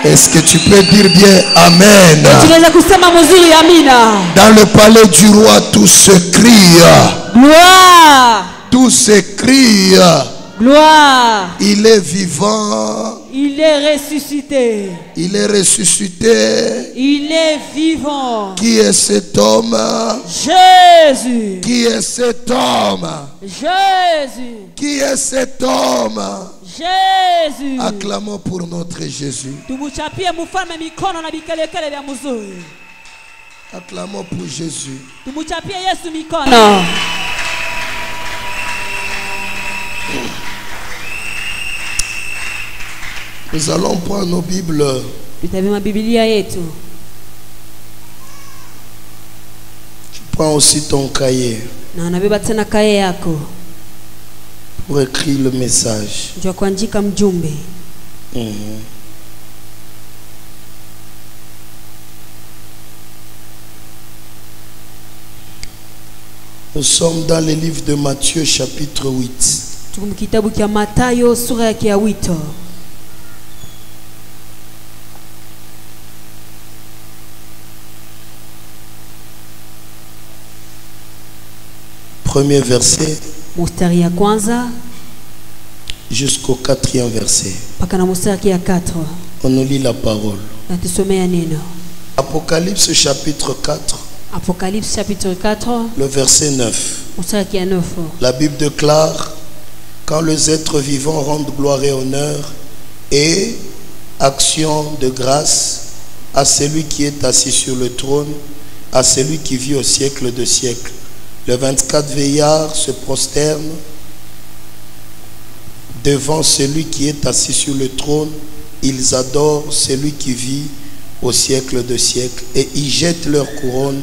Est-ce que tu peux dire bien Amen? Dans le palais du roi, tout se crie. Gloire. Tout se crie. Gloire. Il est vivant. Il est ressuscité. Il est ressuscité. Il est vivant. Qui est cet homme? Jésus. Qui est cet homme? Jésus. Qui est cet homme? Jésus. Acclamons pour notre Jésus. Acclamons pour Jésus. Nous allons prendre nos Bibles. Tu prends aussi ton cahier pour écrire le message. Nous sommes dans le livre de Matthieu chapitre 8. Premier verset jusqu'au 4e verset. On nous lit la parole. Apocalypse chapitre 4. Apocalypse chapitre 4. Le verset 9. La Bible déclare: quand les êtres vivants rendent gloire et honneur et action de grâce à celui qui est assis sur le trône, à celui qui vit au siècle de siècles. Les 24 vieillards se prosternent devant celui qui est assis sur le trône. Ils adorent celui qui vit au siècle de siècles et ils jettent leur couronne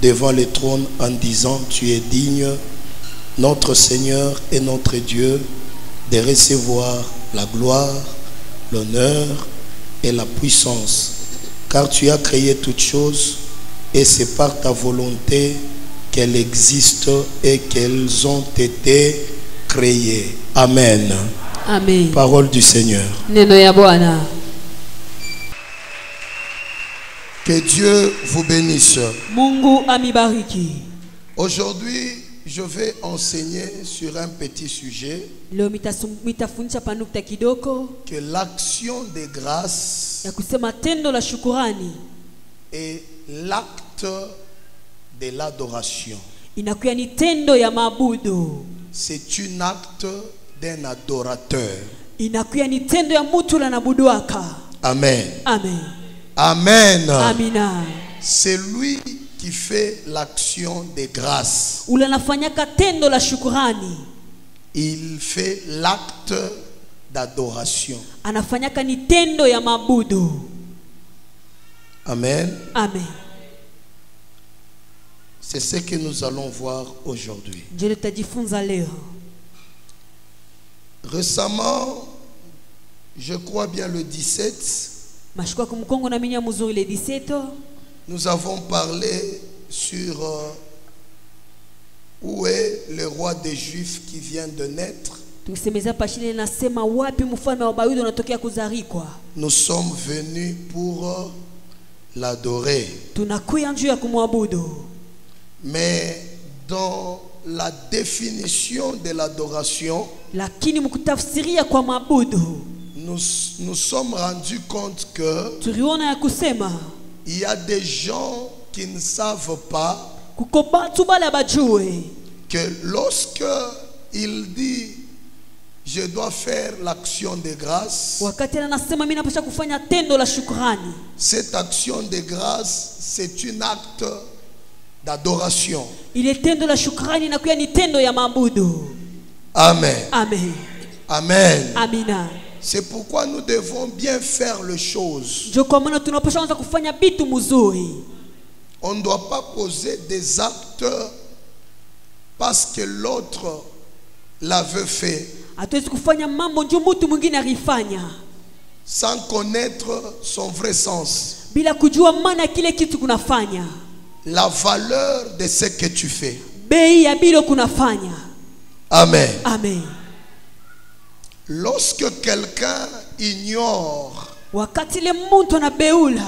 devant le trône en disant: tu es digne, notre Seigneur et notre Dieu, de recevoir la gloire, l'honneur et la puissance, car tu as créé toutes choses et c'est par ta volonté qu'elles existent et qu'elles ont été créées. Amen. Amen. Parole du Seigneur. Que Dieu vous bénisse. Aujourd'hui, je vais enseigner sur un petit sujet, que l'action de grâce est l'acte de l'adoration. C'est un acte d'un adorateur. Amen. Amen. Amen. Amina. C'est lui qui fait l'action de grâce. Il fait l'acte d'adoration. Amen. Amen. C'est ce que nous allons voir aujourd'hui. Récemment, je crois bien le 17, nous avons parlé sur où est le roi des Juifs qui vient de naître. Nous sommes venus pour l'adorer. Mais dans la définition de l'adoration, nous sommes rendus compte que il y a des gens qui ne savent pas que lorsque il dit je dois faire l'action de grâce, cette action de grâce c'est un acte d'adoration. Amen. Amen. Amen. Amina. C'est pourquoi nous devons bien faire les choses. On ne doit pas poser des actes parce que l'autre l'avait fait, sans connaître son vrai sens, la valeur de ce que tu fais. Amen. Amen. Lorsque quelqu'un ignore wakati ile mtu anabeula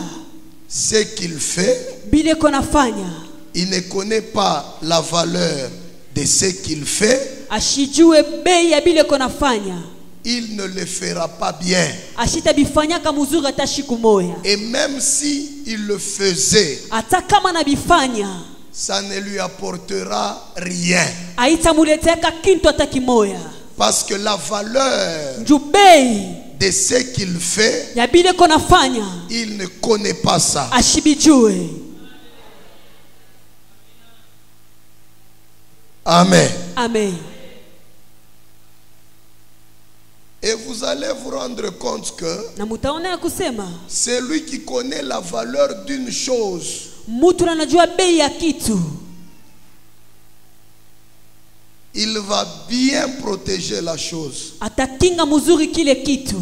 ce qu'il fait, bile konafanya, il ne connaît pas la valeur de ce qu'il fait, ashijue bei ya bile konafanya, il ne le fera pas bien. ashita bifanyaka muzuri hata siku moja. Et même si il le faisait, Hata kama na bifanya, ça ne lui apportera rien. haitamuleteka kintu hata kimoya. Parce que la valeur Njubei de ce qu'il fait, ya bile konafanya, il ne connaît pas ça. ashibijue. Amen. Amen. Et vous allez vous rendre compte que Na mutaona ya kusema, celui qui connaît la valeur d'une chose, mtu anajua bei ya kitu, il va bien protéger la chose. atakinga muzuri kile kitu,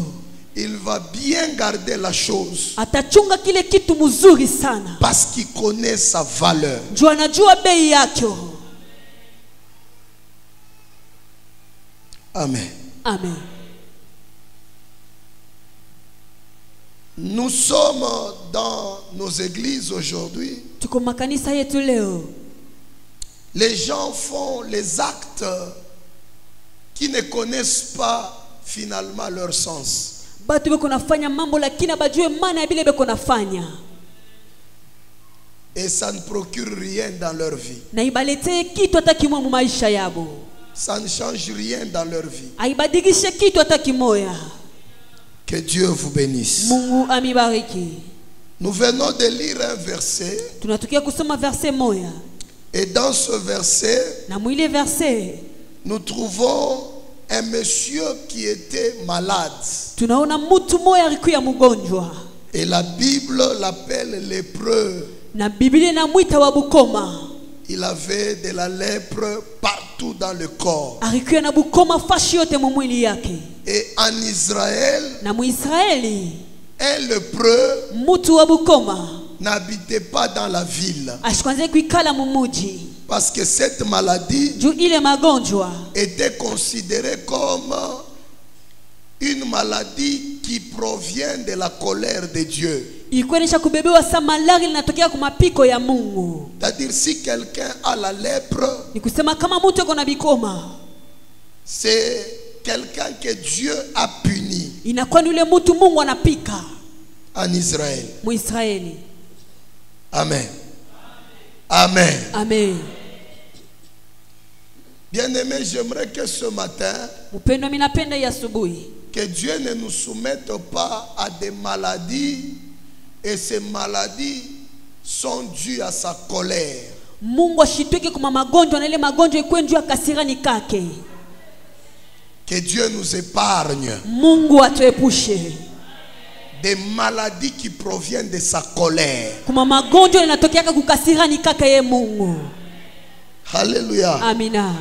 Il va bien garder la chose atachunga kile kitu muzuri sana. parce qu'il connaît sa valeur. Juu anajua bei yake. Amen. Amen. Nous sommes dans nos églises aujourd'hui. Tuko makanisa yetu leo, Les gens font les actes qui ne connaissent pas finalement leur sens. batu beko nafanya mambo lakini bajue maana ya bile beko nafanya, Et ça ne procure rien dans leur vie. na ibaletee kitu hata kimoya mu maisha yabo, Ça ne change rien dans leur vie. haibadilishe kitu hata kimoya. Que Dieu vous bénisse. Mungu amibariki. Nous venons de lire un verset. Tunatukia kusoma verset moya, Et dans ce verset, na mwile verset nous trouvons un monsieur qui était malade. tunaona mtu moya alikuwa mgonjwa, Et la Bible l'appelle lépreux. na Biblia inamwita wa bukoma. Il avait de la lèpre partout dans le corps. Alikuwa na bukoma fashi yote mu mwili yake. Et en Israël, Na Muisraeli, un lépreux mtu wa bukoma n'habitait pas dans la ville. ashikwanze kuikala mu muji, Parce que cette maladie juu ile magonjwa était considérée comme une maladie qui provient de la colère de Dieu. ilikuwa nisha kubebewa sa malari linatokea kwa mapiko ya Mungu. C'est-à-dire si quelqu'un a la lèpre, Ni kusema kama mtu yuko na bikoma, c'est quelqu'un que Dieu a puni inakuwa ni yule mtu Mungu anapika en Israël. Muisraeli. Amen. Amen. Amen. Bien-aimé, j'aimerais que ce matin, Mpendwa, mimi napenda hii asubuhi que Dieu ne nous soumette pas à des maladies et ces maladies sont dues à sa colère. Mungu ashitweke kwa magonjwa na ile magonjwa ikuwe juu ya kasirani kake. Que Dieu nous épargne Mungu atuepushe des maladies qui proviennent de sa colère. kuma magonjwa yanatokea kukasirani kake ye Mungu. Alléluia. Amina.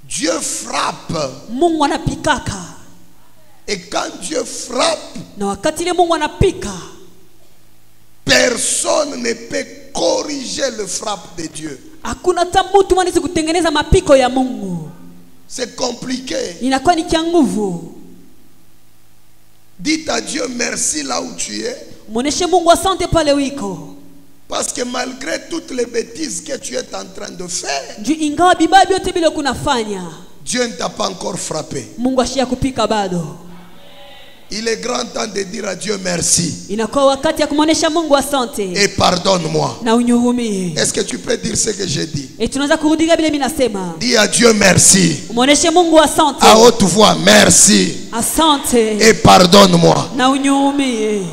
Dieu frappe. Mungu anapikaka, Et quand Dieu frappe, na wakati ile Mungu anapika, personne ne peut corriger le frappe de Dieu. hakuna hata mtu mwanaweza kutengeneza mapiko ya Mungu. C'est compliqué. Inakuwa ni kia nguvu. Dites à Dieu merci là où tu es. Muoneshe Mungu asante pale wiko. Parce que malgré toutes les bêtises que tu es en train de faire, Juu ingawa bibabi yote bila kunafanya, Dieu ne t'a pas encore frappé. Mungu ashia kupika bado. Il est grand temps de dire à Dieu merci. Inakuwa wakati ya kumuonesha Mungu asante Et pardonne-moi. na unyurumie. Est-ce que tu peux dire ce que j'ai dit? Tunaweza kurudia bila mimi nasema. Dis à Dieu merci. Muoneshe Mungu asante. À haute voix, merci. Asante Et pardonne-moi. na unyurumie.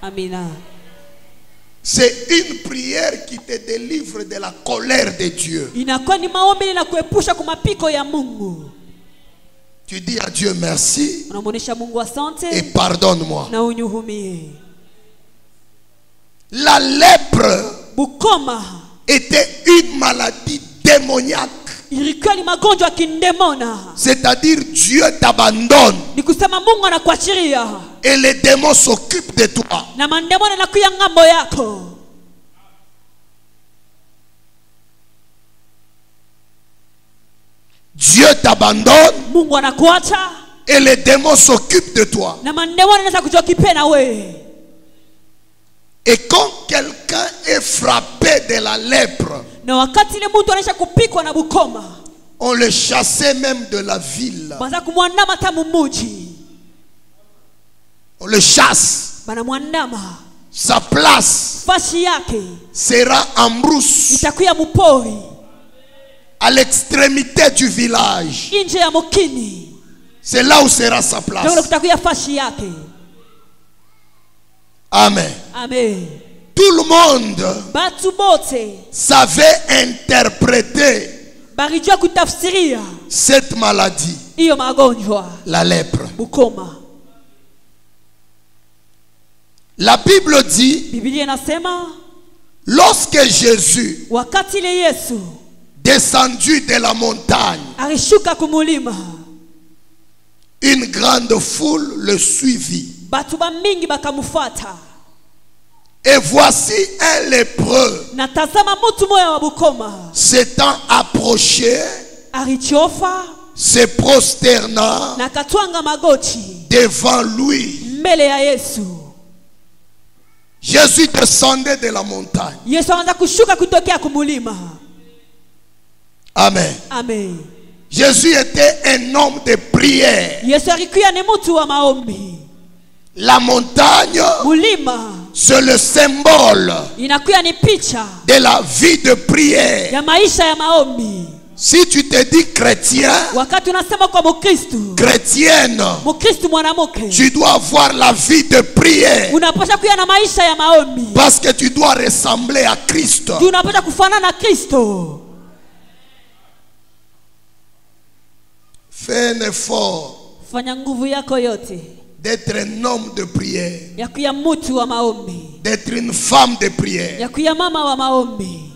Amina. C'est une prière qui te délivre de la colère de Dieu. Inakuwa ni maombi na kuepusha kwa mapiko ya Mungu. Tu dis à Dieu merci Unamuonesha Mungu asante et pardonne-moi. na unyurumie. La lèpre Bukoma était une maladie démoniaque. ilikuwa ni magonjwa kindemona. C'est-à-dire Dieu t'abandonne Ni kusema Mungu anakuachilia et les démons s'occupent de toi. na mandemona anakuya ngambo yako. Dieu t'abandonne Mungu anakuacha Et les démons s'occupent de toi. na mandemoni anaweza kuchokipe na wewe. Et quand quelqu'un est frappé de la lèpre, Na wakati ile mtu anaisha kupikwa na bukoma, on le chassait même de la ville. banza kumwandama tamu muji. On le chasse. Bana mwandama. Sa place Fashi yake sera en brousse, itakuya mupori, à l'extrémité du village. nje ya mokini. C'est là où sera sa place. Ndio kutakuya fashi yake. Amen. Amen. Tout le monde Batu bote savait interpréter barijua kutafsiria cette maladie, hiyo magonjwa la lèpre. bukoma. La Bible dit, Biblia inasema lorsque Jésus wakati ile Yesu descendu de la montagne, alishuka kumulima, une grande foule le suivit. batu ba mingi bakamufata. Et voici un lépreux Na tazama mtu moya wa bukoma s'étant approché, alichofa se prosternant na katwanga magoti devant lui. mbele ya Yesu. Jésus descendait de la montagne. Yesu anaanza kushuka kutokea kumulima. Amen. Amen. Jésus était un homme de prière. Yesu alikuwa ni mtu wa maombi. La montagne, Mulima c'est le symbole inakuwa ni picha de la vie de prière. ya maisha ya maombi. Si tu te dis chrétien, Wakati unasema kwa Mkristo, chrétienne, Mkristo mwanamke, tu dois avoir la vie de prière. unapaswa kuwa na maisha ya maombi. Parce que tu dois ressembler à Christ. Juu unapaswa kufanana na Kristo. Fais un effort Fanya nguvu yako yote d'être un homme de prière, ya kuya mtu wa maombi, d'être une femme de prière. ya kuya mama wa maombi.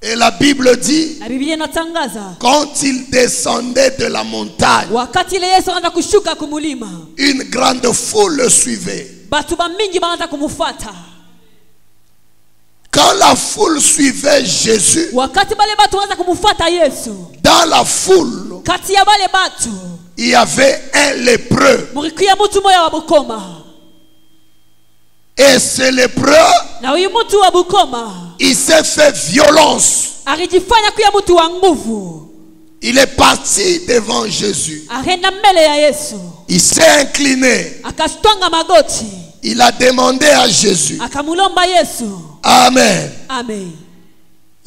Et la Bible dit, Na Biblia inatangaza quand il descendait de la montagne, wakati ile Yesu anaanza kushuka kumulima, une grande foule le suivait. batu ba mingi banaanza kumfuata. Quand la foule suivait Jésus, Wakati bale batu wanaanza kumfuata Yesu, dans la foule, kati ya bale batu il y avait un lépreux. murikuya mtu moya wa bukoma. Et ce lépreux, Na huyu mtu wa bukoma il s'est fait violence. alijifanya kuya mtu wa nguvu. Il est parti devant Jésus. Akaenda mbele ya Yesu, Il s'est incliné. akashtonga magoti, Il a demandé à Jésus. akamulomba Yesu. Amen. Amen.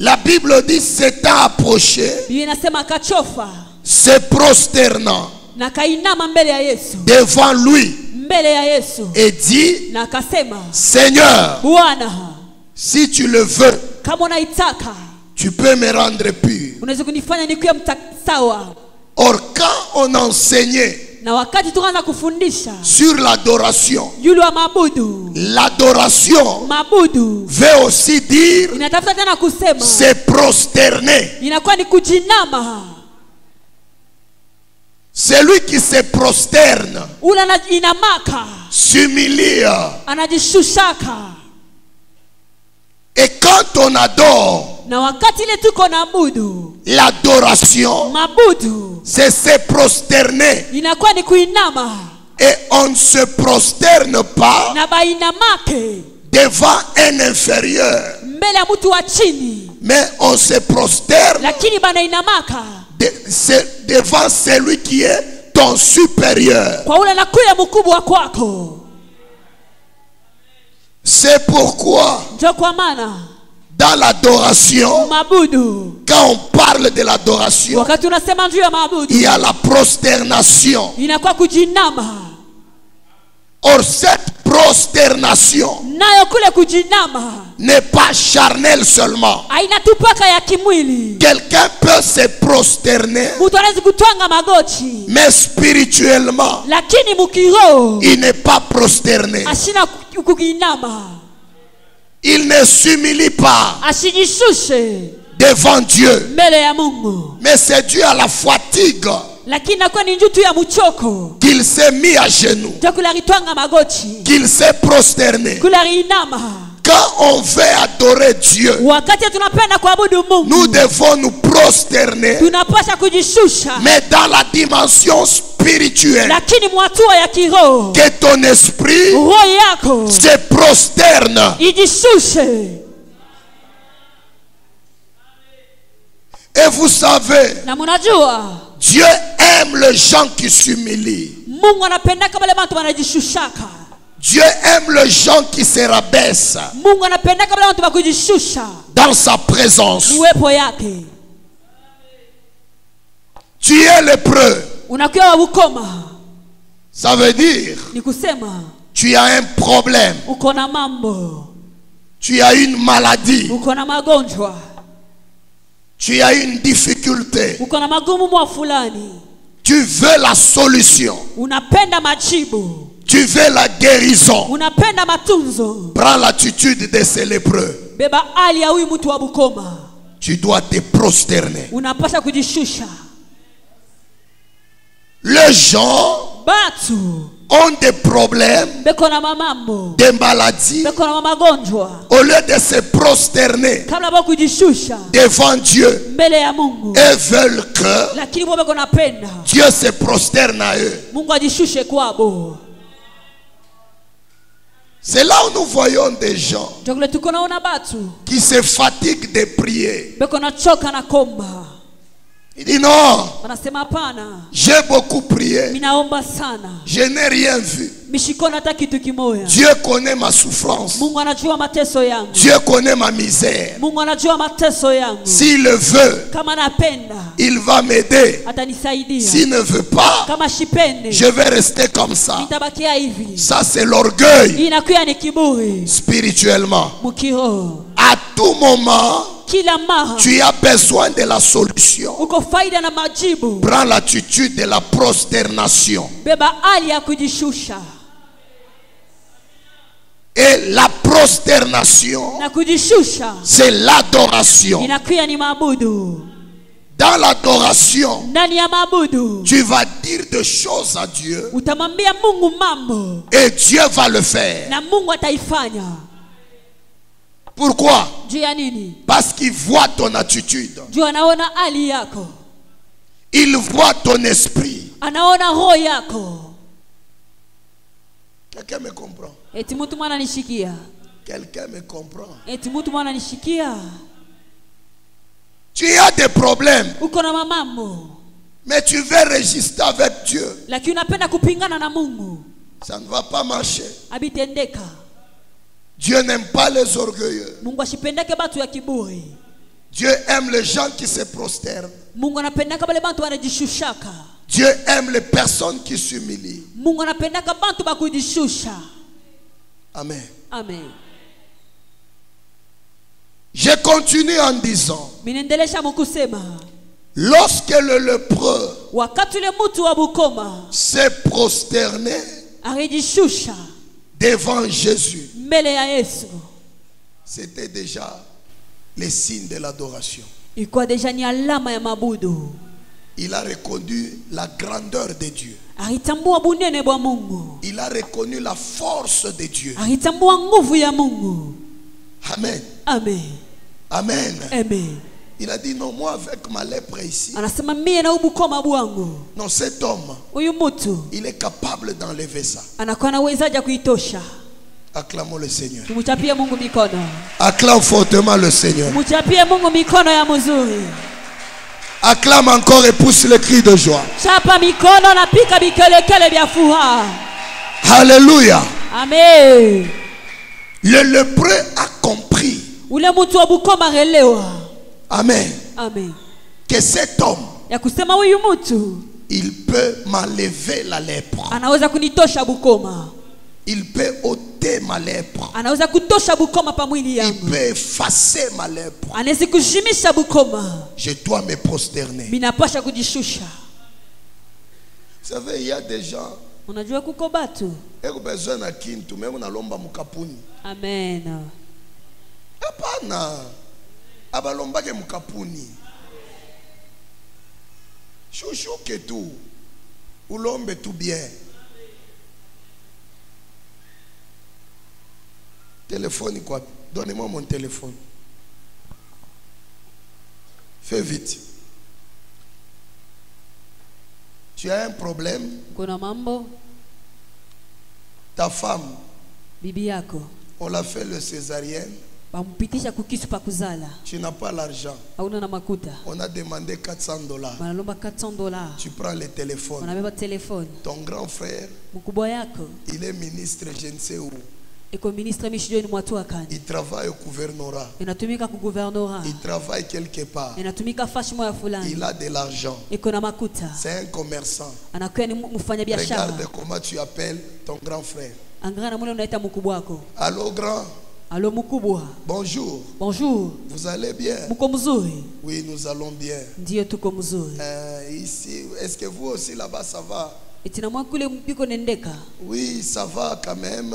La Bible dit, s'étant approché, Biblia inasema akachofa se prosternant na kainama mbele ya Yesu, devant lui mbele ya Yesu, et dit, na akasema, Seigneur, Bwana, si tu le veux, kama unaitaka tu peux me rendre pur. unaweza kunifanya nikuwe sawa. Or, quand on enseignait Na wakati tukaanza kufundisha sur l'adoration, yule wa mabudu, l'adoration mabudu veut aussi dire inatafuta tena kusema se prosterner. inakuwa ni kujinama. Celui qui se prosterne Ule inamaka, s'humilie. anajishushaka. Et quand on adore, Na wakati ile tuko na abudu, l'adoration, mabudu c'est se prosterner. inakuwa ni kuinama. Et on ne se prosterne pas Na bainamake devant un inférieur, mbele ya mtu wa chini, mais on se prosterne lakini banainamaka devant celui qui est ton supérieur. kwa ule nakuya mkubwa kwako. C'est pourquoi Ndio kwa maana dans l'adoration, mabudu, quand on parle de l'adoration, wakati unasema juu ya mabudu, il y a la prosternation. inakuwa kujinama. Or cette prosternation Nayo kule kujinama n'est pas charnelle seulement. haina tupaka ya kimwili. Quelqu'un peut se prosterner, Mtu anaweza kutwanga magoti, mais spirituellement, lakini mukiroho il n'est pas prosterné. ashina kukinama, Il ne s'humilie pas ashijishushe devant Dieu. mbele ya Mungu, Mais c'est dû à la fatigue lakini nakuwa ni njuu tu ya mchoko. qu'il s'est mis à genoux, Ndio kule alitwanga magoti, qu'il s'est prosterné. kule aliinama, quand on veut adorer Dieu, wakati tunapenda kuabudu Mungu, nous devons nous prosterner, tunapasha kujishusha, mais dans la dimension spirituelle, lakini mwatua ya kiroho, que ton esprit roho yako se prosterne. ijishushe. Et vous savez, Na munajua Dieu aime les gens qui s'humilient. Mungu anapendaka wale watu wanajishushaka. Dieu aime les gens qui se rabaissent Mungu anapendaka wale watu wakujishusha dans sa présence. uwepo yake. Tu es lépreux. Unakuwa wabukoma, Ça veut dire ni kusema tu as un problème, uko na mambo, tu as une maladie, uko na magonjwa, tu as une difficulté. uko na magumu mwa fulani, Tu veux la solution, unapenda majibu, tu veux la guérison. unapenda matunzo. Prends l'attitude de ces lépreux. Beba hali ya huyu mtu wa bukoma, Tu dois te prosterner. unapasha kujishusha. Les gens Batu ont des problèmes, beko na mamambo, des maladies. beko na magonjwa, Au lieu de se prosterner kabla ba kujishusha devant Dieu, mbele ya Mungu, et veulent que lakini wao beko napenda Dieu se prosterne à eux. Mungu ajishushe kwabo. C'est là où nous voyons des gens Tukule tuko naona batu qui se fatiguent de prier. beko na choka na komba, Il dit non, wanasema hapana, j'ai beaucoup prié, minaomba sana, je n'ai rien vu. mishikona hata kitu kimoya. Dieu connaît ma souffrance, Mungu anajua mateso yangu, Dieu connaît ma misère. Mungu anajua mateso yangu. S'il le veut, Kama napenda il va m'aider. atanisaidia, S'il ne veut pas, kama shipende je vais rester comme ça. nitabakia hivi. Ça, c'est l'orgueil Hii inakuwa ni kiburi spirituellement. mukiroho. À tout moment, Kila mara tu as besoin de la solution. uko faida na majibu, Prends l'attitude de la prosternation. beba hali ya kujishusha. Et la prosternation, Na kujishusha c'est l'adoration. inakuwa ni maabudu. Dans l'adoration, Ndani ya maabudu tu vas dire des choses à Dieu utamwambia Mungu mambo et Dieu va le faire. na Mungu ataifanya. Pourquoi? Juu ya nini? Parce qu'il voit ton attitude. Juu anaona hali yako, Il voit ton esprit. anaona roho yako. Quelqu'un me comprend? Eti mtu mwana nishikia, Quelqu'un me comprend? eti mtu mwana nishikia. Tu as des problèmes, Uko na mamambo, mais tu veux résister avec Dieu. lakini unapenda kupingana na Mungu, Ça ne va pas marcher. abitendeka. Dieu n'aime pas les orgueilleux. Mungu ashipendeke batu ya kiburi. Dieu aime les gens qui se prosternent. Mungu anapendaka bale bantu wanajishushaka. Dieu aime les personnes qui s'humilient. Mungu anapendaka bantu bakujishusha. Amen. Amen. Je continue en disant, Minendelesha mukusema, lorsque le lépreux wakati ule mtu wa bukoma s'est prosterné alijishusha devant Jésus, mbele ya Yesu, c'était déjà le signe de l'adoration. ilikuwa deja ni alama ya mabudu. Il a reconnu la grandeur de Dieu. Alitambua bunene bwa Mungu, Il a reconnu la force de Dieu. alitambua nguvu ya Mungu. Amen. Amen. Amen. Amen. Il a dit non, moi avec ma lèpre ici. Anasema mie na ubukoma bwangu, Non, cet homme, huyu mtu il est capable d'enlever ça. anakuwa na uwezaji kuitosha. Acclamons le Seigneur. Tumuchapie Mungu mikono. Acclame fortement le Seigneur. Tumuchapie Mungu mikono ya mzuri. Acclame encore et pousse le cri de joie. Chapa mikono na pika bikelekele vya furaha. Alléluia. Amen. Le lépreux a compris. Ule mtu wa bukoma relewa. Amen. Amen. Que cet homme, Ya kusema huyu mtu il peut m'enlever la lèpre. anaweza kunitosha bukoma. Il peut ôter ma lèpre. Anaweza kutosha bukoma pa mwili Il yangu. peut effacer ma lèpre. Anaweza kushimisha bukoma. Je dois me prosterner. Minapasha kujishusha. Vous savez, il y a des gens, Unajua kuko batu. ils ont besoin de kintu, même na lomba mukapuni. Amen. Hapana. Abalomba ke mukapuni. Chouchou que tout. Ulombe tout bien. Téléphone quoi? Donnez-moi mon téléphone. Fais vite. Tu as un problème. Kuna mambo. Ta femme, Bibi yako. on l'a fait le césarienne. Bampitisha kukisu pa kuzala. Tu n'as pas l'argent. Hauna na makuta. On a demandé $400. Banalomba $400. Tu prends le téléphone. Wanabeba telefoni. Ton grand frère, Mkubwa yako. il est ministre je ne sais où. Eko ministre mishijoni mwatu akani. Il travaille au gouvernorat. Inatumika ku gouvernorat. Il travaille quelque part. Inatumika fashi moya fulani. Il a de l'argent. Eko na makuta. C'est un commerçant. Anakuwa ni mfanya biashara. Regarde comment tu appelles ton grand frère. Angana na mule unaita mkubwa wako. Allô grand. Allô mkubwa. Bonjour. Bonjour. Vous allez bien? Mko mzuri? Oui, nous allons bien. Ndiyo tuko mzuri. Ici, est-ce que vous aussi là-bas ça va? Etina mwa kule mpiko nendeka. Oui, ça va quand même.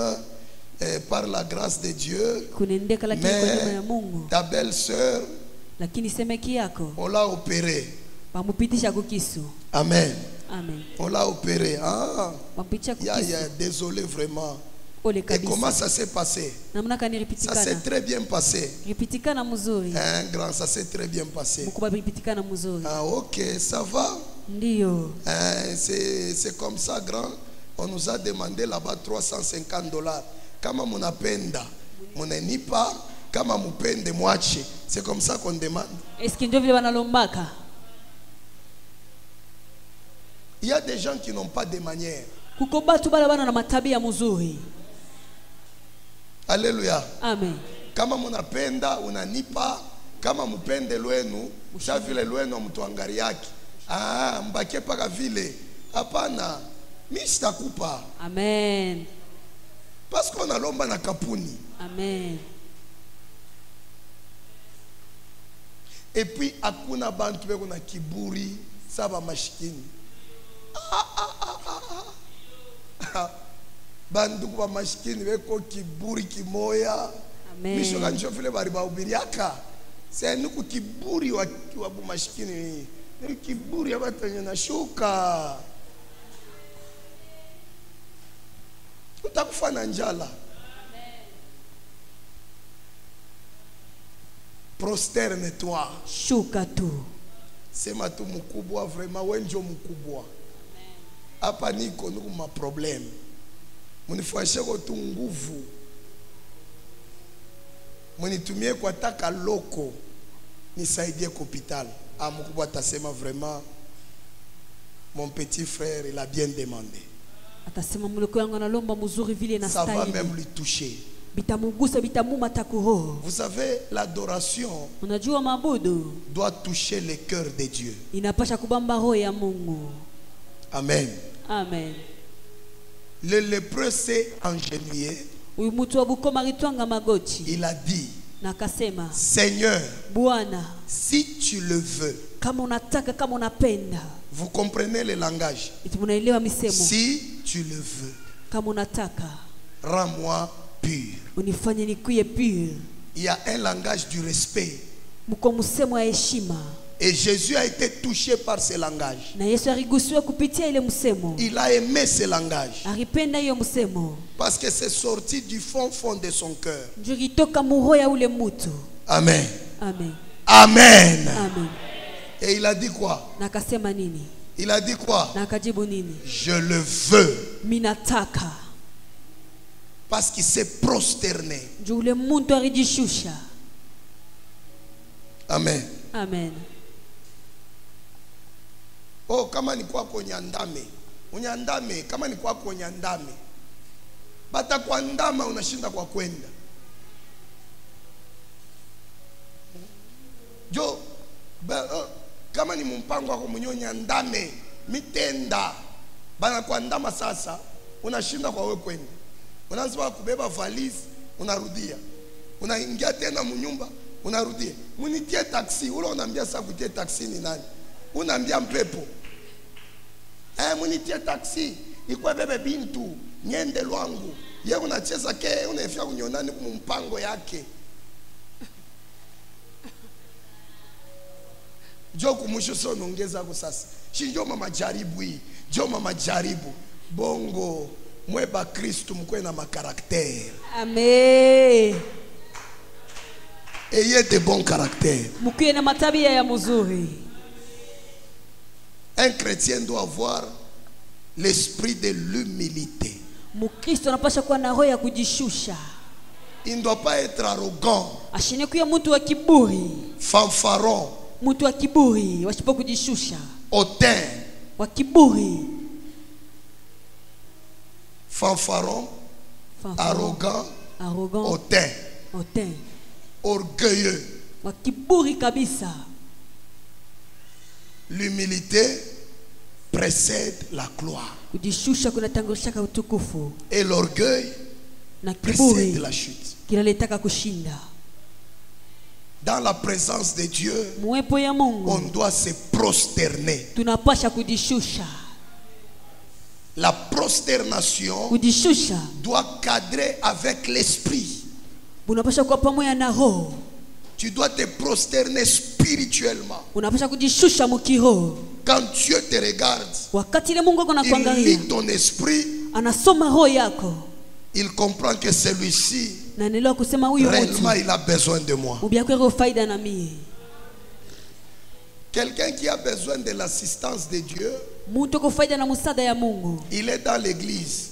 Par la grâce de Dieu. Kunendeka lakini kwa neema ya Mais Mungu. ta belle-sœur, Lakini semeki yako. on l'a opérée. Bamupitisha kukisu. Amen. Amen. On l'a opéré. Ah, Bamupitisha kukisu. désolé vraiment. Ole Et kabisa. comment ça s'est passé? Namna kani Ça ripitikana. s'est très bien passé. Ripitikana mzuri. Un grand, ça s'est très bien passé. Mkubwa ripitikana mzuri. Ah, ok, ça va. Ndiyo. C'est comme ça, grand. On nous a demandé là-bas $350. Kama munapenda, munenipa, kama mupende mwache. C'est comme ça qu'on demande. Eski ndio vile wanalombaka? Il y a des gens qui n'ont pas de manière. Kuko batu bala bana na matabia mzuri. Alléluia. Amen. Kama munapenda, unanipa, kama mupende lwenu, sa vile lwenu mtuangari yake. Ah, mbake paka vile. Hapana, mimi sitakupa. Amen. Parce qu'on a lomba na kapuni. Amen. Et puis hakuna bantu beko na kiburi saba mashikini. Bantu kwa mashikini beko kiburi kimoya. Amen. Misho kanjo vile bari ba ubiriaka. C'est nuku kiburi wa mashikini. Ni kiburi abatanya na shuka. Utakufa na njala. Prosterne-toi. Shuka tu. Sema tu mkubwa, vraiment wenjo mkubwa. Hapa niko nuku ma problem. Munifanyishe kwa tu nguvu. Munitumie kwa taka loko. Nisaidie kwa hospital. Ah, mkubwa atasema vraiment mon petit frère il a bien demandé. Atasema muloko yangu analomba mzuri vile na Ça va style. même lui toucher. Bitamugusa bitamuma takuho. Vous savez, l'adoration Unajua mabudu doit toucher le cœur de Dieu. inapasha kubamba roho ya Mungu. Amen. Amen. Le lépreux s'est engenouillé. Uyu mtu wa Bukoma alitwanga magoti. Il a dit, Na akasema, Seigneur, Bwana, si tu le veux, kama unataka, kama unapenda. vous comprenez le langage. Eti munaelewa misemo. Si tu le veux, Kama unataka, rends-moi pur. unifanye nikuye pure. Il y a un langage du respect. Mko msemo ya heshima. Et Jésus a été touché par ce langage. Na Yesu aligusiwa kupitia ile msemo. Il a aimé ce langage. Alipenda hiyo msemo. Parce que c'est sorti du fond de son cœur. Njoo itoka muroho ya ule mtu. Amen. Amen. Amen. Amen. Et il a dit quoi? Na akasema nini? Il a dit quoi? Na akajibu nini? Je le veux. Minataka. Parce qu'il s'est prosterné. Njoo ule mtu alijishusha. Amen. Amen. Oh, kama ni kwako nyandame. Unyandame, kama ni kwako nyandame. Bata kwa ndama unashinda kwa kwenda. Jo, kama ni mpango wako mwenyewe nyandame, mitenda. Bana kwa ndama sasa, unashinda kwa wewe kwenda. Unaanza kubeba valise, unarudia. Unaingia tena mnyumba, unarudia. Munitie taxi, ule unaambia sasa kutie taxi ni nani? Unaambia mpepo. Munitie taxi, ikwe bebe bintu, nyende lwangu. Ye unacheza ke, unafia kunyonani kumpango yake. Jo kumusho so nongeza kwa sasa. Shinjo mama jaribu hii. Jo mama jaribu. Bongo. Moi ba Christ mkwe na ma caractère. Amen. Ayez de bons caractères. Mkuwe na matabia ya mzuri. Un chrétien doit avoir l'esprit de l'humilité. Mkristo anapaswa kuwa na roho ya kujishusha. Il ne doit pas être arrogant. Ashine kuwa mtu wa kiburi. Fanfaron. Mtu wa kiburi, wasipo kujishusha. Hautain. Wa kiburi. Fanfaron. Arrogant. Hautain. Hautain. Orgueilleux. Wa kiburi kabisa. L'humilité précède la gloire. Kujishusha kunatangulisha utukufu. Et l'orgueil précède la chute. Kinaletaka kushinda. Dans la présence de Dieu, mwepo ya Mungu, on doit se prosterner. Tunapasha kujishusha. La prosternation kujishusha doit cadrer avec l'esprit. Unapasha kuwa pamoja na roho. Tu dois te prosterner spirituellement. Unapasha kujishusha mkiroho. Quand Dieu te regarde, wakati ile Mungu anakuangalia, il lit ton esprit, anasoma roho yako. Il comprend que celui-ci, na nilo kusema huyu réellement, il a besoin de moi. Ubiakwero faida na mie. Quelqu'un qui a besoin de l'assistance de Dieu, mtu ko faida na msaada ya Mungu, il est dans l'église.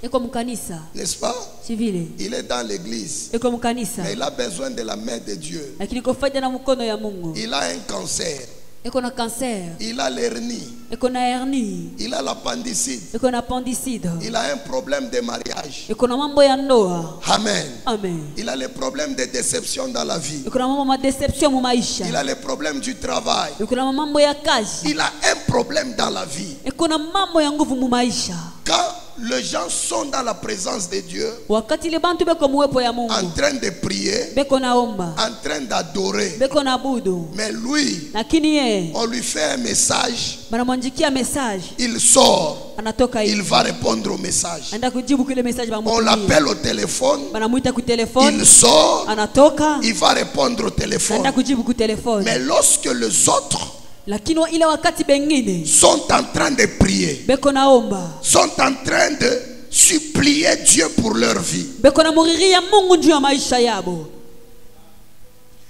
Eko mkanisa, n'est-ce pas? Civile. Il est dans l'église. Eko mkanisa. Mais il a besoin de la main de Dieu. Lakini ko faida na mkono ya Mungu. Il a un cancer. Eko na cancer. Il a l'hernie. Eko na hernie. Il a l'appendicite. Eko na appendicite. Il a un problème de mariage. Eko na mambo ya ndoa. Amen. Amen. Il a les problèmes de déception dans la vie. Eko na mambo ma deception mu maisha. Il a les problèmes du travail. Eko na mambo ya kazi. Il a un problème dans la vie. Eko na mambo ya nguvu mu maisha. Quand les gens sont dans la présence de Dieu, wakati le bantu beko muwepo ya Mungu, en train de prier, beko naomba, en train d'adorer, beko naabudu, mais lui, lakini yeye, on lui fait un message, banamwandikia message, il sort, anatoka il va répondre au message. anda kujibu kile message on l'appelle au téléphone, banamuita ku téléphone, il sort, anatoka, il va répondre au téléphone. anda kujibu ku téléphone. Mais lorsque les autres lakini ile wakati bengine sont en train de prier, beko naomba, sont en train de supplier Dieu pour leur vie, beko na muriria Mungu juu ya maisha yabo,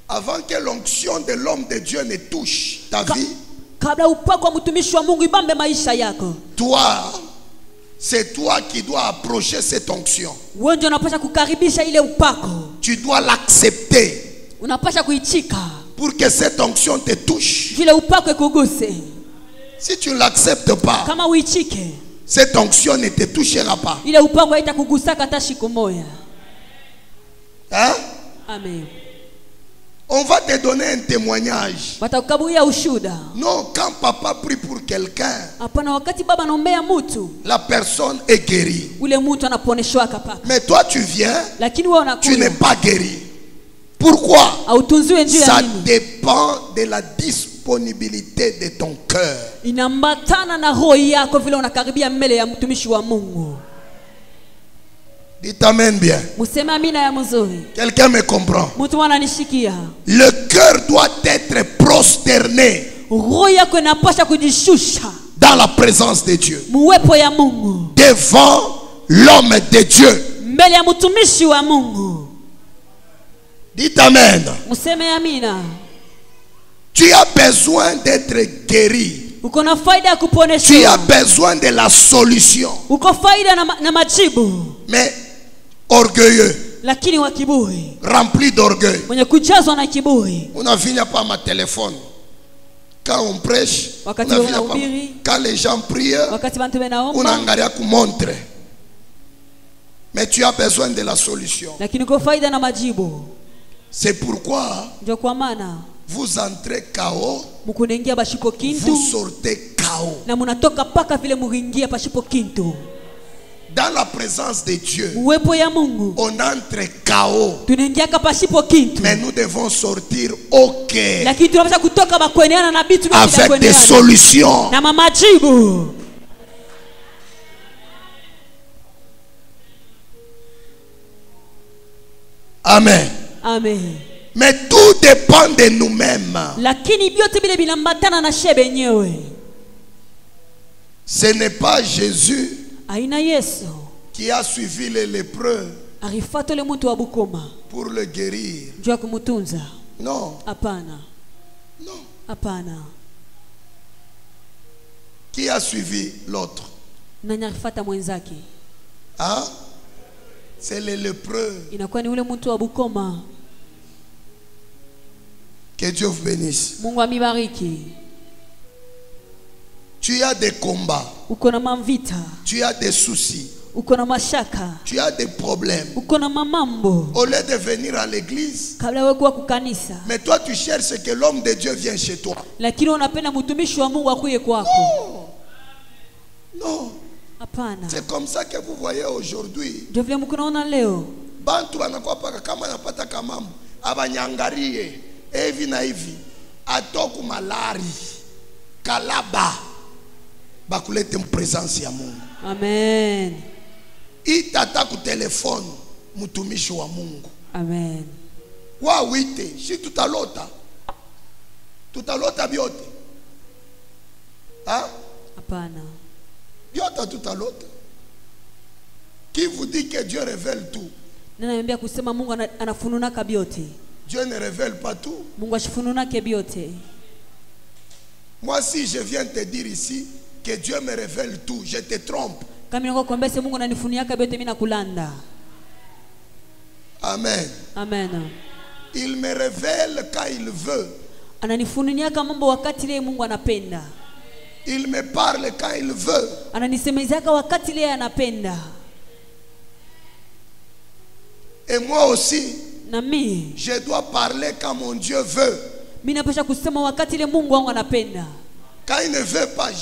avant que l'onction de l'homme de Dieu ne touche ta vie, kabla upako wa mtumishi wa Mungu ibambe maisha yako, toi, c'est toi qui dois approcher cette onction. wewe ndio unapaswa kukaribisha ile upako, tu dois l'accepter, unapaswa kuichika pour que cette onction te touche. vile upako ikuguse. Si tu ne l'acceptes pas, kama uichike, cette onction ne te touchera pas. ile upako haitakugusaka hata siku moja. Hein? Amen. On va te donner un témoignage. Watakukaburia ushuda. Non, quand papa prie pour quelqu'un, hapana, wakati baba anaombea mtu, la personne est guérie. ule mtu anaponeshwa kapaka. Mais toi tu viens, lakini wewe unakuja, tu n'es pas guéri. Pourquoi? Ça dépend de la disponibilité de ton cœur. Inambatana na roho yako vile unakaribia mbele ya mtumishi wa Mungu. Dites amen bien. Museme amina ya mzuri. Quelqu'un me comprend? Mtu ananishikia. Le cœur doit être prosterné. Roho yako inapaswa kujishusha dans la présence de Dieu. Muwepo ya Mungu. Devant l'homme de Dieu. Mbele ya mtumishi wa Mungu. Dites amen. Museme amina. Tu as besoin d'être guéri. Uko na faida ya kuponeshwa. Tu as besoin de la solution. Uko faida na majibu. Mais orgueilleux. Lakini wa kiburi. Rempli d'orgueil. Mwenye kujazwa na kiburi. On a fini par ma téléphone. Quand on prêche, wakati on a fini quand les gens prient, wakati bantu benaomba, on angalia ku montre. Mais tu as besoin de la solution. Lakini uko faida na majibu. C'est pourquoi ndio kwa maana vous entrez KO, mukunaingia bashipo kintu, vous sortez KO. na munatoka paka vile muingia bashipo kintu. Dans la présence de Dieu, uwepo ya Mungu, on entre KO. tunaingia kapashipo kintu. Mais nous devons sortir OK. Lakini tunapaswa kutoka bakweneana na bitu avec des solutions. Na majibu. Amen. Amen. Mais tout dépend de nous-mêmes. Lakini biote bile binambatana na shebe nyewe. Ce n'est pas Jésus aina Yesu qui a suivi les lépreux Arifuata ule mtu wa Bukoma pour le guérir. juu ya kumutunza. Non. Hapana. Non. Hapana. Qui a suivi l'autre? Nani arifuata mwenzake? Hein? C'est les lépreux. Inakuwa ni ule mtu wa Bukoma. Que Dieu vous bénisse. Mungu amibariki. Tu as des combats. Uko na mavita. Tu as des soucis. Uko na mashaka. Tu as des problèmes. Uko na mamambo. Au lieu de venir à l'église, Kabla wewe kuwa kukanisa. mais toi tu cherches que l'homme de Dieu vienne chez toi. Lakini unapenda mtumishi wa Mungu akuye kwako. Non. Hapana. C'est comme ça que vous voyez aujourd'hui. Ndio vile mkunaona leo. Bantu wanakuwa paka kama napata kamamu. Abanyangarie. Hivi na hivi. Atoku malari. Kalaba. Bakulete mpresence ya Mungu. Amen. Itata ku telefone mtumishi wa Mungu. Amen. Wa wite, si tutalota. Tutalota biote. Hein? Hapana. Biote tutalota. Qui vous dit que Dieu révèle tout? Nani ananiambia kusema Mungu anafununa kabiote? Dieu ne révèle pas tout. Mungu ashifununa kebiote. Moi si je viens te dire ici que Dieu me révèle tout, je te trompe. Kama niko kuambia se Mungu ananifunia kabiote mimi nakulanda. Amen. Amen. Il me révèle quand il veut. Ananifununia kama mambo wakati ile Mungu anapenda. Il me parle quand il veut. Ananisemezaka wakati ile anapenda. Et moi aussi, Nami je dois parler quand mon Dieu veut. mimi napasha kusema wakati ile Mungu wangu anapenda. Quand il ne veut pas,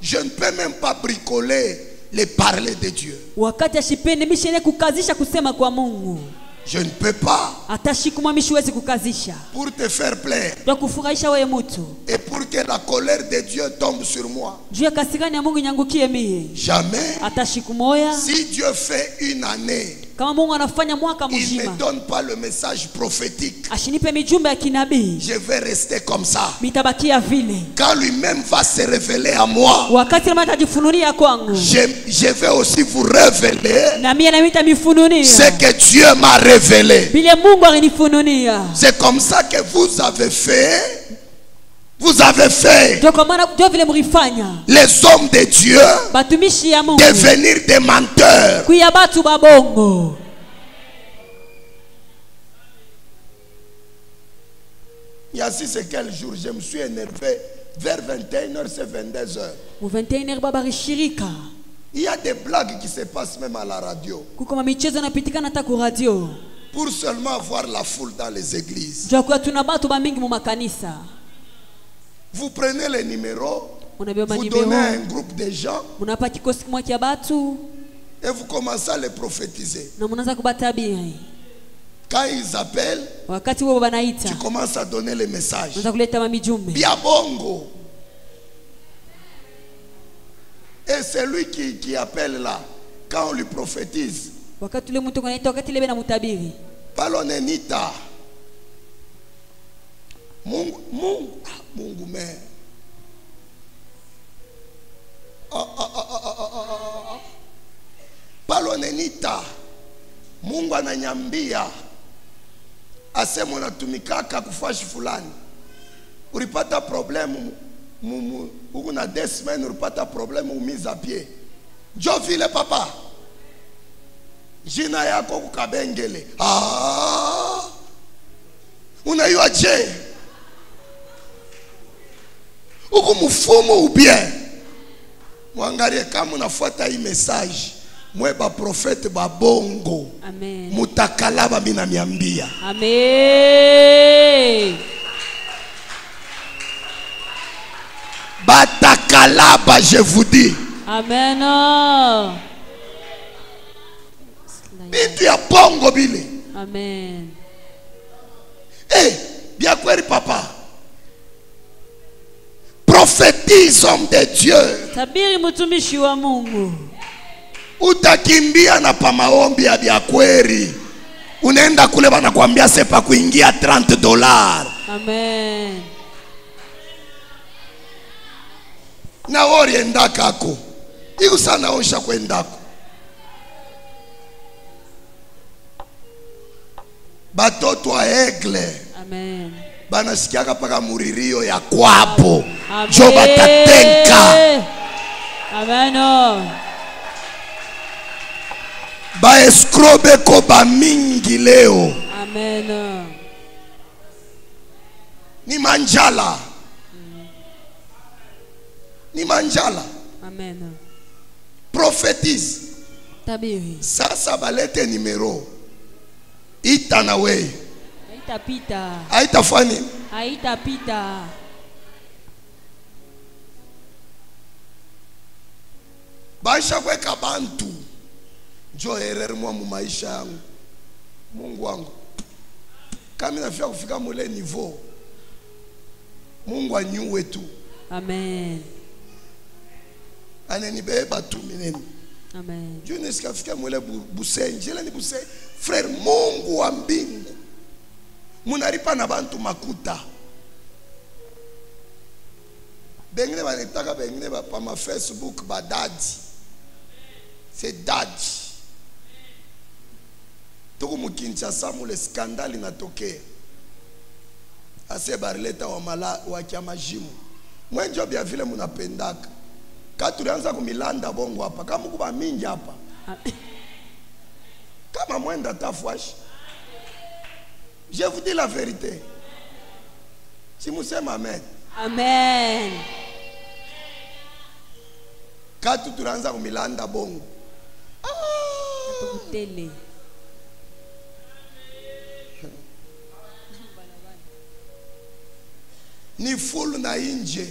je ne peux même pas bricoler les parler de Dieu. Wakati ashipende mimi shene kukazisha kusema kwa Mungu. Je ne peux pas. Atashikuma mimi siwezi kukazisha. Pour te faire plaire. Ndio kufurahisha wewe mtu. Et pour que la colère de Dieu tombe sur moi. Juu ya kasirani ya Mungu nyangukie mie. Jamais. Atashikumoya. Si Dieu fait une année, kama Mungu anafanya mwaka il mzima, ne donne pas le message prophétique, ashinipe mijumbe ya kinabii, je vais rester comme ça. mitabakia vile. Quand lui-même va se révéler à moi, wakati mimi atajifunulia kwangu, je vais aussi vous révéler na mimi na mitamifunulia ce que Dieu m'a révélé. Bile Mungu alinifunulia. C'est comme ça que vous avez fait. Vous avez fait les hommes de Dieu devenir des menteurs. Il y a si c'est quel jour je me suis énervé vers 21h, c'est 22h. Il y a des blagues qui se passent même à la radio. Pour seulement avoir la foule dans les églises. Vous prenez les numéros, vous donnez à un groupe de gens et vous commencez à les prophétiser. Quand ils appellent, tu commences à donner les messages. Bien bongo. Et celui qui appelle là, quand on lui prophétise, Palonenita. Mungu me. Palonenita. Mungu ananyambia. Asema unatumikaka kufashi fulani. Ulipata problemu. Uko na 2 semaines ulipata problemu umiza pie. Jo vile papa. Jina yako kukabengele. Unayua je? Uko mfumo ubien. Mwangalie kama unafuata hii message. Mweba profete babongo. Amen. Mutakalaba minamiambia. Amen. Batakalaba, je vous dis. Amen. Bitu ya bongo bile. Amen. Bien kweli papa. Prophétise, homme de Dieu. Tabiri mtumishi wa Mungu. Utakimbia na pa maombi ya bia kweli. Unaenda kule wanakuambia sepa kuingia $30. Amen. Na orienda kako. Iku sana onsha kwendako. batoto wa aigle Amen. banasikiaka paka muririo ya kwapo Amen. jo batatenka Amen. ba escrobe ko ba mingi leo. Amen. Ni manjala. Ni manjala. Amen. Prophétise. Tabiri. Sasa balete numéro. Ita na we. Haitapita. Haitafanya. Haitapita. Baisha kweka bantu. Njo erreur mwa mu maisha yangu. Mungu wangu. Kama nafika kufika mule niveau. Mungu anyuwe tu. Amen. Anenibeba tu mineni. Amen. Dieu ne sikafika mwele busenje ni busenje. Frère, Mungu wa mbingu munaripa na bantu makuta. Bengine banetaka bengine ba pa ma Facebook ba daddy. C'est daddy. Tuku mukinchasa mule skandali natokea. Ase barileta wa mala wa kiamajimu. Mwenjo bia vile munapendaka. Katurianza kumilanda bongo hapa kama kuba mingi hapa. Kama mwenda tafuashi. Je vous dis la vérité. Si vous savez amen. Amen. Katu turanza kumilanda bongo. Tukutele. Ni full na inje.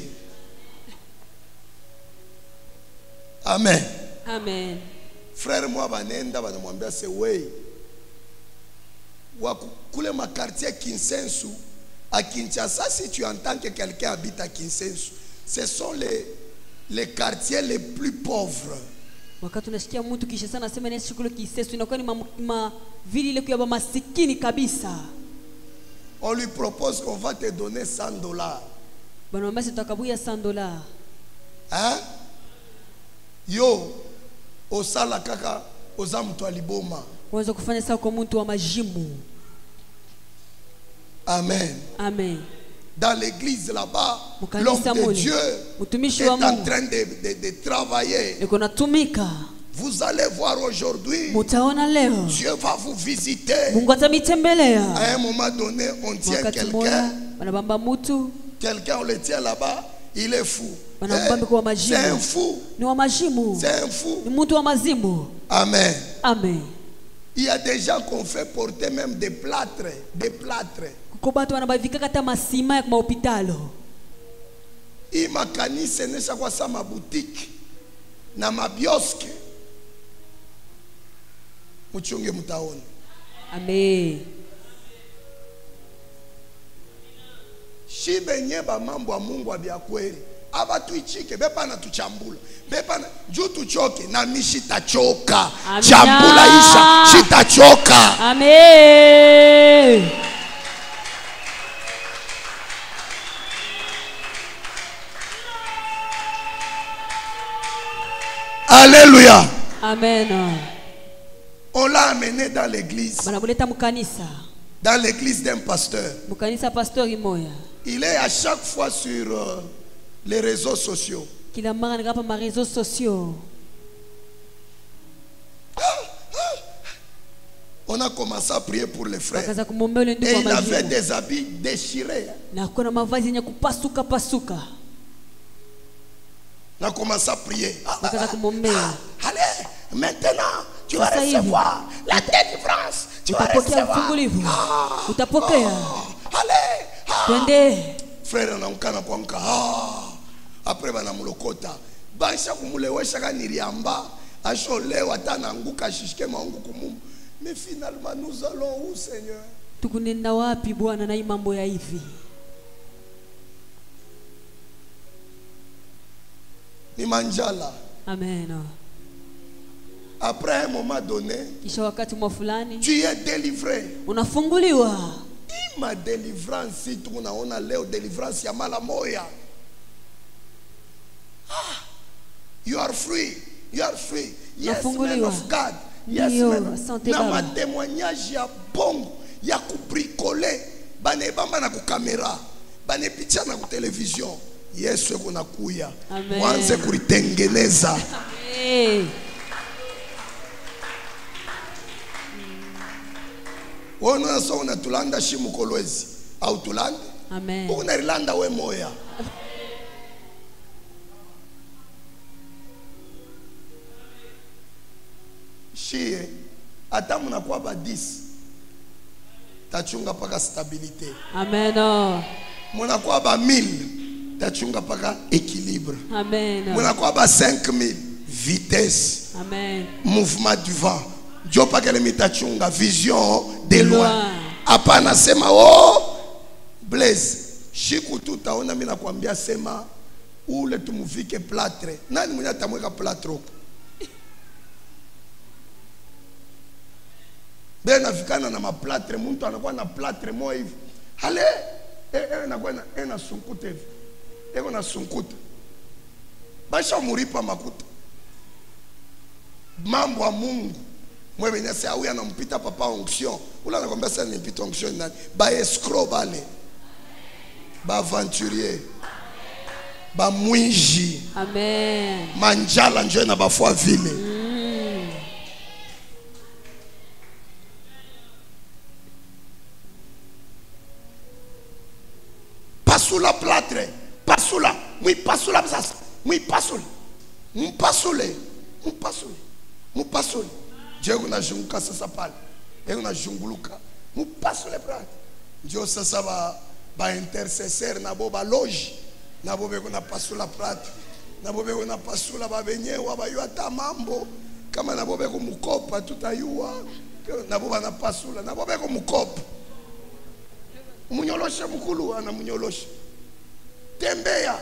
Amen. Amen. Frère moi banenda banamwambia se way. Kule ma quartier Kinsensu à Kinshasa, si tu entends que quelqu'un habite à Kinsensu, ce sont les quartiers les plus pauvres. Wakati unasikia mtu kisha sana nasema nesi kule Kisesu inakuwa ni vile ile kwa masikini kabisa. On lui propose qu'on va te donner $100. Bana mbasi tutakabuya $100. Hein? Yo osala kaka oza mtu aliboma. Unaweza kufanya sawa kwa mtu wa majimu. Amen. Amen. Dans l'église là-bas, l'homme de Dieu est en train de travailler. Vous allez voir aujourd'hui, Dieu va vous visiter. À un moment donné, on tient quelqu'un. Quelqu'un, on le tient là-bas, il est fou. C'est un fou. C'est un fou. Amen. Amen. Il y a des gens qu'on fait porter même des plâtres. Des plâtres. Imakanise nesha kwa sama boutique na mabioske muchunge mutaona. Amen. Shibe nyeba mambo ya Mungu abya kweli aba tuichike bepa na tuchambula bepa na juu tuchoke na mishita choka. Chambula isha shita choka. Amen. Alléluia. Amen. On l'a amené dans l'église. Dans l'église d'un pasteur. Il est à chaque fois sur les réseaux sociaux. On a commencé à prier pour les frères. Et il avait des habits déchirés. On a commencé à prier. Allez, maintenant, tu vas recevoir la délivrance. Tu vas recevoir. Allez. Frère, on a un cas. Après, on a un lokota. Baisha kumulewesha kaniriamba. Ashole watana anguka shishike maungu kumu. Mais finalement, nous allons où, Seigneur? Tukunenda wapi Bwana na mambo ya hivi? Ni manjala. Amen. Après un moment donné, kisha wakati fulani tu es délivré. Unafunguliwa. Ma délivrance, si tu unaona leo délivrance ya mala moya. You are free. You are free. Yes, man of God. Yes, man. Na ma témoignage ya bongo ya kubricole bane bamba na ku kamera bane picha na ku television. Yesu eko nakuya mwanze kulitengeneza. Amen. Wona so unatulanda shimu kolwezi au tulande. Amen. Unarilanda we moya. Shie ata munakuwa ba 10 tachunga paka stabilité. Amen. Munakuwa ba 1000 tachunga paka équilibre. Amen. Munakuwa ba 5000 vitesse. Amen. Mouvement du vent. Dieu pas qu'elle mitachunga vision de loin. Hapana sema oh Blaise shiku tutaona mimi nakwambia sema ule tumuvike plâtre. Nani mwenye atamweka plâtre? Bena fikana na maplâtre mtu anakuwa na plâtre moja hivi. Hale anakuwa na sunkuta hivi. Eko na sunkuta. Basha muripa makuta. Mambo ya Mungu. Mwe benye se auya nampita papa onction. Ula anakwambia sasa nimpita onction nani? Ba escroc bale. Ba aventurier. Ba mwinji. Amen. Manjala njo na bafwa vile. Pasula plâtre. Pasula. Mwi pasula sasa. Mwi pasula. Mpasule. Mpasule. Mpasule. Dieu na junguka sasa pale. Dieu na junguluka. Mpasule plâtre. Dieu sasa ba intercesseur na bo ba loge. Na bo beko na pasula plâtre. Na bo beko na pasula ba benyewa ba yu ata mambo. Kama na bo beko mukopa tutayua. Na bo na pasula. Na bo beko mukopa. Munyoloshe mukulu ana munyoloshe. Tembea.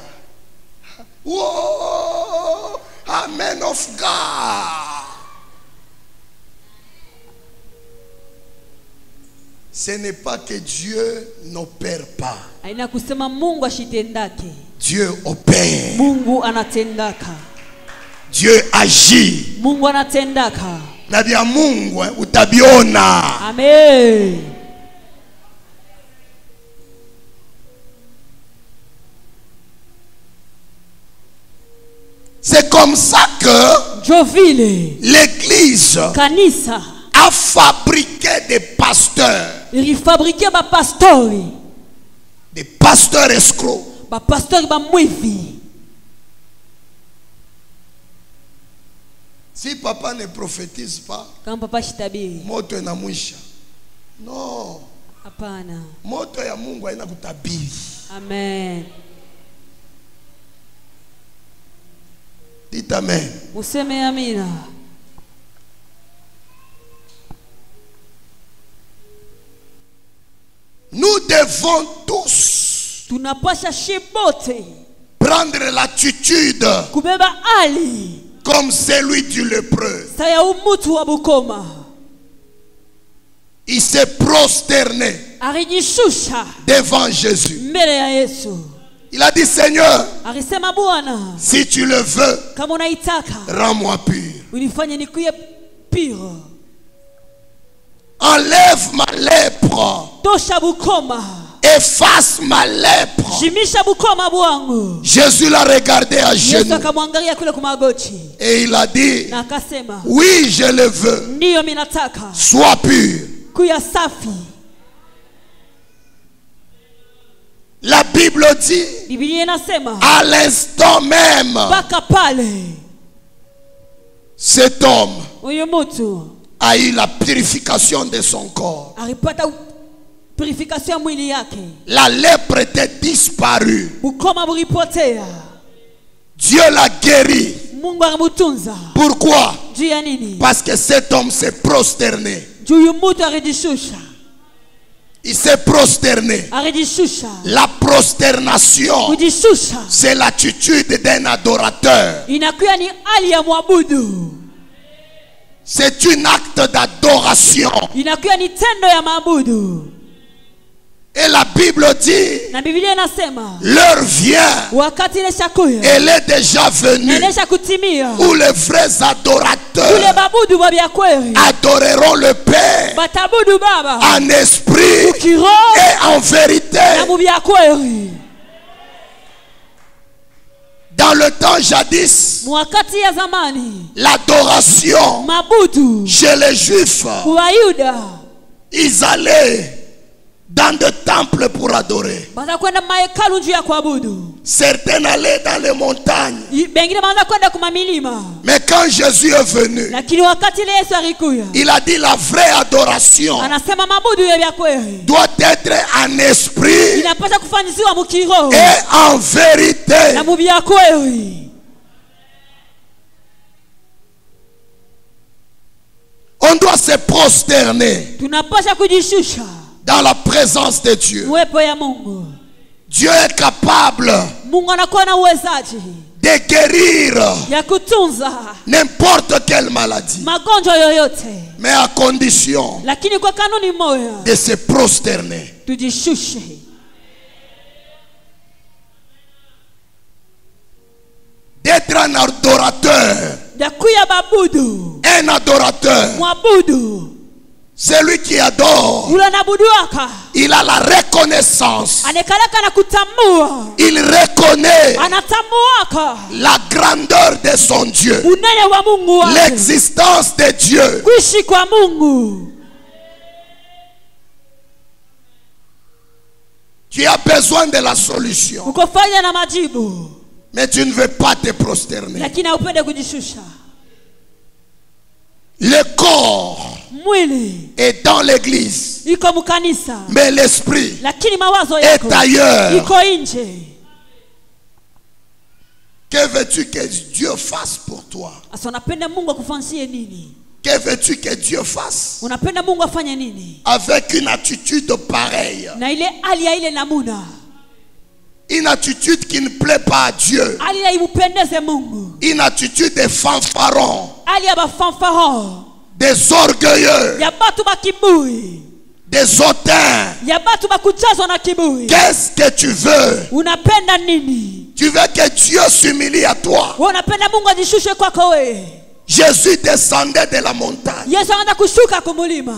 Whoa, a man of God. Ce n'est pas que Dieu n'opère pas. Haina kusema Mungu ashitendake. Dieu opère. Mungu anatendaka. Dieu agit. Mungu anatendaka. Na bia Mungu utabiona. Amen. C'est comme ça que l'église kanisa a fabriqué des pasteurs. Il fabriqué ba pastori. Des pasteurs escrocs. Ba pastori ba mwivi. Si papa ne prophétise pas, kama papa shitabiri, moto ina mwisha. Non. Hapana. Moto ya Mungu haina kutabiri. Amen. Dites amen. Useme amina. Nous devons tous tunapasha shibote prendre l'attitude kubeba ali comme celui du lépreux. saya umutu wa bukoma. Il s'est prosterné arijishusha devant Jésus. mbele ya Yesu. Il a dit Seigneur, akisema Bwana, si tu le veux, kama unaitaka rends-moi pur. unifanye nikuye pure. Enlève ma lèpre. Tosha bukoma. Efface ma lèpre. Jimisha bukoma bwangu. Jésus l'a regardé à genoux. Yesu akamwangalia kule kumagoti. Et il a dit, na akasema, oui, je le veux. Ndiyo minataka. Sois pur. Kuya safi. La Bible dit, Biblia inasema, à l'instant même, baka pale cet homme huyu mtu a eu la purification de son corps. alipata purification ya mwili yake. La lèpre était disparue. Bukoma bulipotea. Dieu l'a guéri. Mungu alimutunza. Pourquoi? Juu ya nini? Parce que cet homme s'est prosterné. Juu yu mtu alijishusha. Il s'est prosterné. Alijishusha. La prosternation, Kujishusha c'est l'attitude d'un adorateur. inakuwa ni hali ya mwabudu. C'est un acte d'adoration. Inakuwa ni tendo ya maabudu. Et la Bible dit, Na Biblia inasema, l'heure vient, wakati ile shakuya elle est déjà venue, inaendesha kutimia, où les vrais adorateurs Kule babudu babya kweli. adoreront le Père Batabudu baba. en esprit Ukiro. et en vérité. Na mubya kweli. Dans le temps jadis, Mwakati ya zamani. l'adoration Mabudu. chez les Juifs, Wayuda. ils allaient dans des temples pour adorer. Baza kwenda mahekalu njuu ya kuabudu. Certains allaient dans les montagnes. Bengine baza kwenda kumamilima. Mais quand Jésus est venu, Lakini wakati ile Yesu alikuja. il a dit la vraie adoration Anasema mabudu ya kweli. doit être en esprit Inapaswa kufanyisiwa mukiro. et en vérité. Na mubya kweli. On doit se prosterner Tunapaswa kujishusha. dans la présence de Dieu. Uwepo ya Mungu. Dieu est capable Mungu anakuwa na uwezaji de guérir ya kutunza n'importe quelle maladie, magonjwa yoyote, mais à condition lakini kwa kanuni moja, de se prosterner. tujishushe. D'être un adorateur. Dakuya babudu. Un adorateur, Mwabudu. celui qui adore, Yule anabuduaka. il a la reconnaissance. Anekalaka na kutambua. Il reconnaît Anatambuaka. la grandeur de son Dieu, Unene wa Mungu wake. l'existence de Dieu. Kuishi kwa Mungu. Tu as besoin de la solution, Ukofanya na majibu. mais tu ne veux pas te prosterner. Lakini haupende kujishusha. Le corps Mwili est dans l'église, iko mkanisa. mais l'esprit Lakini mawazo est yako ailleurs. iko nje. Que veux-tu que Dieu fasse pour toi? Asa unapenda Mungu akufanyie nini? Que veux-tu que Dieu fasse Unapenda Mungu afanye nini? avec une attitude pareille? Na ile hali ya ile namuna. Une attitude qui ne plaît pas à Dieu. Hali ya impendeze Mungu. Une attitude de fanfaron, Hali ya bafanfaro. des orgueilleux, Ya batu bakibui. des hautains. Ya batu bakujazwa na kibui. Qu'est-ce que tu veux? Unapenda nini? Tu veux que Dieu s'humilie à toi. Wewe unapenda Mungu ajishushe kwako wewe. Jésus descendait de la montagne. Yesu anaanza kushuka kumulima.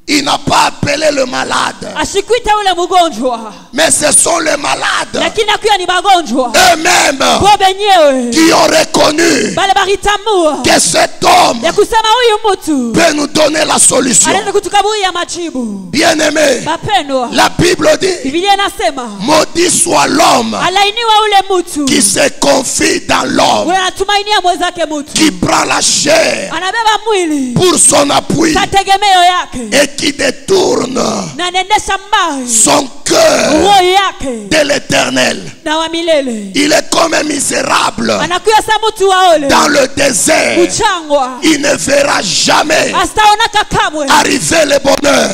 Il n'a pas appelé le malade, Ashikuite ule mgonjwa. mais ce sont les malades Lakini akuya ni magonjwa. eux-mêmes Bo benyewe. qui ont reconnu Bale baritambua. que cet homme Ya kusema huyu mtu peut nous donner la solution. anaweza kutukabuia majibu. Bien-aimé, Bapendwa. la Bible dit, Biblia inasema maudit soit l'homme alainiwa ule mtu qui se confie dans l'homme, ule anatumainia mwenzake mtu qui prend la chair anabeba mwili pour son appui kategemeo yake et qui détourne na anaendesha mbali son cœur roho yake de l'éternel. na wa milele. Il est comme un misérable Anakuya sa mtu waole dans le désert. kuchangwa, Il ne verra jamais asitaonaka kamwe arriver le bonheur.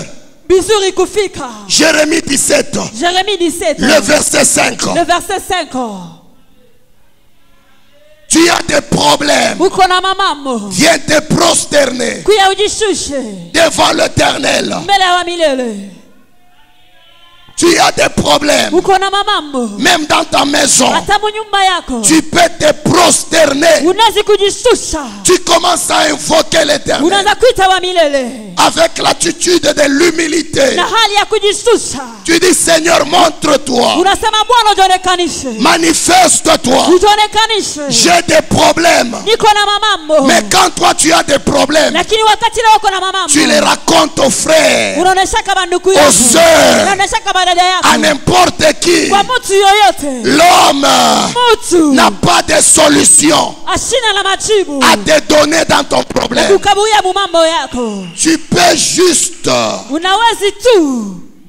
bizuri kufika. Jérémie 17, Jérémie 17 le verset 5. le verset 5. Tu as des problèmes. Uko na mamambo, Viens te prosterner kuya ujishushe devant l'éternel. mbele ya wa milele. Tu as des problèmes. Uko na mamambo, Même dans ta maison, hata mu nyumba yako tu peux te prosterner. unazi kujishusha, Tu commences à invoquer l'éternel unaanza kuita wa milele avec l'attitude de l'humilité. na hali ya kujishusha. Tu dis, Seigneur, montre-toi. Unasema Bwana ujionekanishe, Manifeste-toi. ujionekanishe. J'ai des problèmes. Niko na mamambo, Mais quand toi tu as des problèmes, lakini wakati leo uko na mamambo, tu les racontes aux frères, unaonesha kama ndugu aux yako, sœurs, unaonesha kama dada à yako, n'importe qui. kwa mtu yoyote. L'homme Mtu n'a pas de solution ashina la majibu à te donner dans ton problème. kukabuia mu mambo yako. Tu peux juste Unawezi tu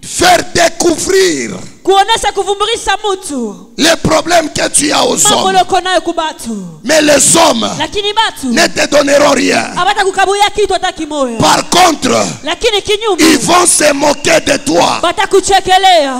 faire découvrir kuonesha kuvumburisha mtu les problèmes que tu as aux mambo hommes. loko nayo kubatu, Mais les hommes lakini batu ne te donneront rien. abata kukabuia kitu hata kimoya. Par contre, Lakini ils kinyume vont se moquer de toi. batakuchekelea.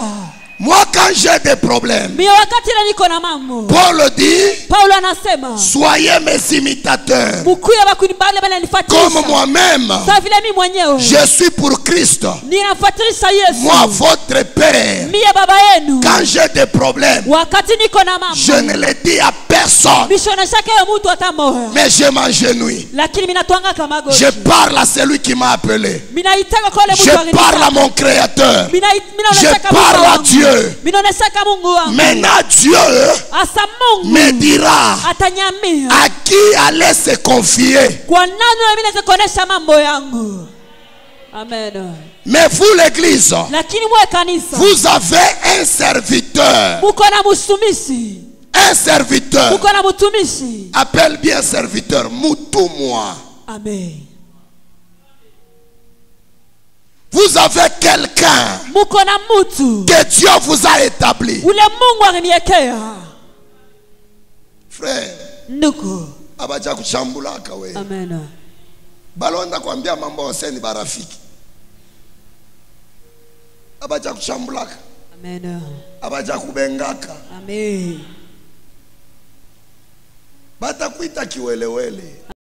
Moi quand j'ai des problèmes, Mimi wakati na niko na mambo. Paul dit, Paulo anasema, soyez mes imitateurs. Mkuya bakunibale bana nifuatisha. Comme moi-même, Sa vile mimi mwenyewe. je suis pour Christ. Ninafuatisha Yesu. Moi votre père. Mimi baba yenu. Quand j'ai des problèmes, Wakati niko na mambo. je ne le dis à personne. Mishona shaka ya mtu atamoya. Mais je m'agenouille. Lakini mimi natwanga kama goshi. Je parle à celui qui m'a appelé. Minaitaka kwa mtu Je parle à mon créateur. Je parle à Dieu. Maintenant Dieu me dira à qui aller se confier. Amen. Mais vous l'église, vous avez un serviteur. Un serviteur. Appelle bien serviteur. Moutou moi. Amen. Vous avez quelqu'un que Dieu vous a établi. Frère, abacha kuchambulaka we. Amen. Balonda kwambia mambo oseni barafiki. Abacha kuchambulaka. Amen. Abacha kubengaka. Amen. Batakuita kiwelewele.